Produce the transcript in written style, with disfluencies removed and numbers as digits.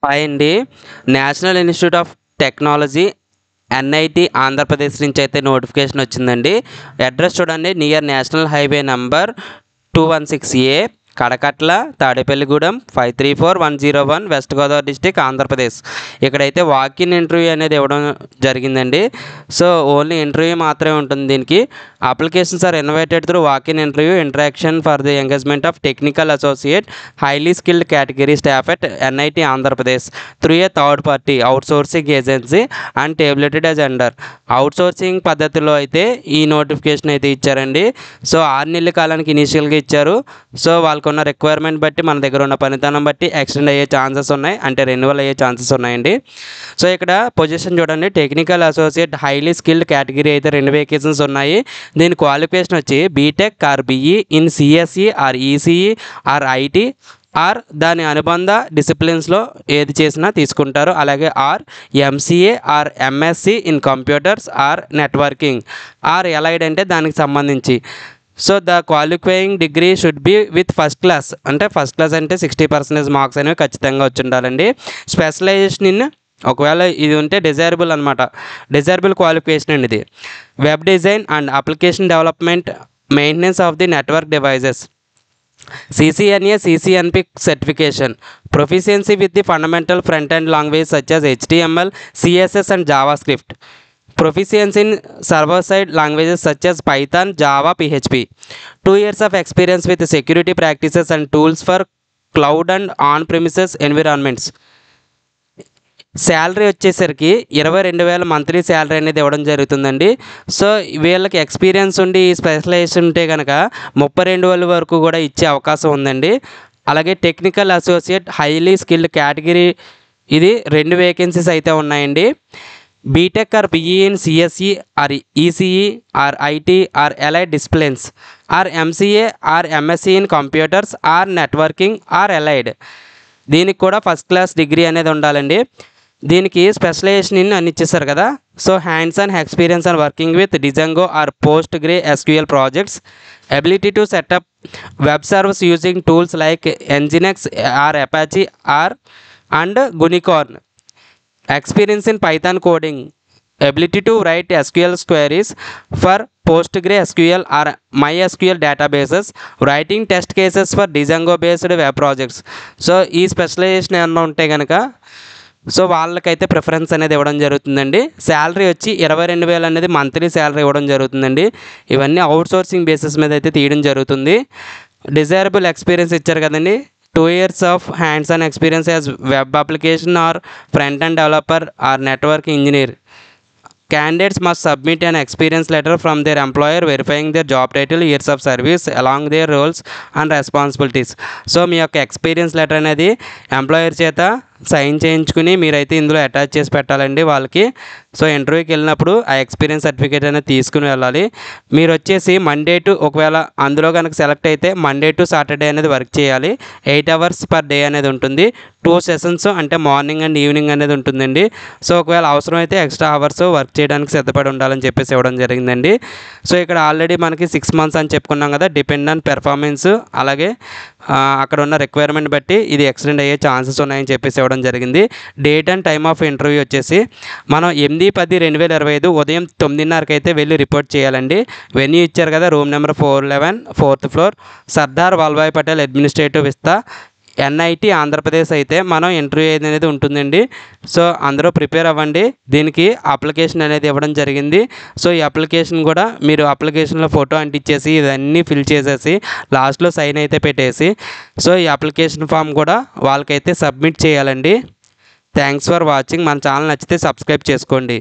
Hi అండి. National institute of technology NIT Andhra Pradesh నుంచి అయితే నోటిఫికేషన్ వచ్చిందండి. అడ్రస్ చూడండి, near national highway number 216A, Kadakatla, Tadepalligudem 534101, west Godavari district, Andhra Pradesh. ఇక్కడైతే వాకిన్ ఇంటర్వ్యూ అనేది ఇవ్వడం జరిగిందండి. సో ఓన్లీ ఇంటర్వ్యూ మాత్రమే ఉంటుంది. దీనికి applications are invited through walk in interview interaction for the engagement of technical associate highly skilled category staff at NIT Andhra Pradesh through a third party outsourcing agency and tabulated as under. Outsourcing పద్ధతిలో అయితే ఈ notification అయితే ఇచ్చారండి. So 6 నెలల కాలానికి ఇనీషియల్గా ఇచ్చారు. So వాళ్ళకున్న రిక్వైర్మెంట్ బట్టి, మన దగ్గర ఉన్న పనితనం బట్టి ఎక్స్టెండ్ అయ్యే ఛాన్సెస్ ఉన్నాయి, అంటే రెన్యువల్ అయ్యే ఛాన్సెస్ ఉన్నాయండి. సో ఇక్కడ పొజిషన్ చూడండి, technical associate highly skilled category అయితే 2 వేకెన్సీస్ ఉన్నాయి. దీని క్వాలిఫికేషన్ వచ్చి BTech or BE in CSE or ECE or IT or దాని అనుబంధ డిసిప్లిన్స్లో ఏది చేసినా తీసుకుంటారు. అలాగే or MCA or MSc in computers or networking or allied అంటే దానికి సంబంధించి. So the qualifying degree should be with first class, అంటే ఫస్ట్ క్లాస్ అంటే 60% మార్క్స్ అనేవి ఖచ్చితంగా వచ్చి ఉండాలండి. స్పెషలైజేషన్ ఇన్, ఒకవేళ ఇది ఉంటే డిజైరబుల్ అనమాట, డిజైరబుల్ క్వాలిఫికేషన్ అండి ఇది. Web design and application development, maintenance of the network devices, CCNA CCNP certification, proficiency with the fundamental front-end language such as HTML, CSS and JavaScript, proficiency in server-side languages such as Python, Java, PHP, 2 years of experience with security practices and tools for cloud and on-premises environments. Salary వచ్చేసరికి 22,000 monthly salary అనేది ఇవ్వడం జరుగుతుందండి. So వీళ్ళకి experience ఉండి specialisation ఉంటే కనుక 32,000 వరకు కూడా ఇచ్చే అవకాశం ఉందండి. అలాగే technical associate highly skilled category, ఇది 2 వేకెన్సీస్ అయితే ఉన్నాయండి. BTech or BE in CSE or ECE or IT or allied disciplines or MCA or MSc in computers or networking or allied. దీనికి కూడా ఫస్ట్ క్లాస్ డిగ్రీ అనేది ఉండాలండి. దీనికి specialisation in అని ఇచ్చేసారు కదా. So hands on experience on working with Django or PostgreSQL projects, ability to set up web service using tools like Nginx or Apache or and Gunicorn, experience in Python coding, ability to write SQL queries for PostgreSQL or MySQL databases, writing test cases for Django based web projects. So ఈ specialisation ఏమన్నా ఉంటే కనుక so వాళ్ళకైతే preference అనేది ఇవ్వడం జరుగుతుందండి. Salary వచ్చి 22,000 అనేది మంత్లీ శాలరీ ఇవ్వడం జరుగుతుందండి. ఇవన్నీ అవుట్సోర్సింగ్ బేసిస్ మీద అయితే తీయడం జరుగుతుంది. డిజైరబుల్ ఎక్స్పీరియన్స్ ఇచ్చారు కదండి, 2 years of hands-on experience as web application or front-end developer or network engineer. Candidates must submit an experience letter from their employer verifying their job title, years of service along their roles and responsibilities. So మీ యొక్క experience letter అనేది employer చేత sign చేయించుకుని మీరైతే ఇందులో attach చేసి పెట్టాలండి వాళ్ళకి. సో ఇంటర్వ్యూకి వెళ్ళినప్పుడు ఆ ఎక్స్పీరియన్స్ సర్టిఫికేట్ అనేది తీసుకుని వెళ్ళాలి. మీరు వచ్చేసి మండే టు, ఒకవేళ అందులో కనుక సెలెక్ట్ అయితే మండే టు సాటర్డే అనేది వర్క్ చేయాలి. 8 hours పర్ డే అనేది ఉంటుంది. 2 sessions అంటే మార్నింగ్ అండ్ ఈవినింగ్ అనేది ఉంటుందండి. సో ఒకవేళ అవసరం అయితే ఎక్స్ట్రా అవర్స్ వర్క్ చేయడానికి సిద్ధపడి ఉండాలని చెప్పేసి ఇవ్వడం జరిగిందండి. సో ఇక్కడ ఆల్రెడీ మనకి 6 months అని చెప్పుకున్నాం కదా, డిపెండ్ ఆన్ పెర్ఫార్మెన్స్, అలాగే అక్కడ ఉన్న రిక్వైర్మెంట్ బట్టి ఇది ఎక్స్టెండ్ అయ్యే ఛాన్సెస్ ఉన్నాయని చెప్పేసి ఇవ్వడం జరిగింది. Date and time of interview వచ్చేసి మనం 8/10/2025 ఉదయం 9:30కి అయితే వెళ్ళి రిపోర్ట్ చేయాలండి. వెన్యూ ఇచ్చారు కదా, room number 411, 4th floor, Sardar Vallabhbhai Patel administrative Vista, NIT Andhra Pradesh అయితే మనం ఇంటర్వ్యూ అనేది ఉంటుందండి. సో అందరూ ప్రిపేర్ అవ్వండి. దీనికి అప్లికేషన్ అనేది ఇవ్వడం జరిగింది. సో ఈ అప్లికేషన్ కూడా మీరు అప్లికేషన్లో ఫోటో అంటించేసి ఇవన్నీ ఫిల్ చేసేసి లాస్ట్లో సైన్ అయితే పెట్టేసి సో ఈ అప్లికేషన్ ఫామ్ కూడా వాళ్ళకైతే సబ్మిట్ చేయాలండి. Thanks for watching. మన ఛానల్ నచ్చితే సబ్స్క్రైబ్ చేసుకోండి.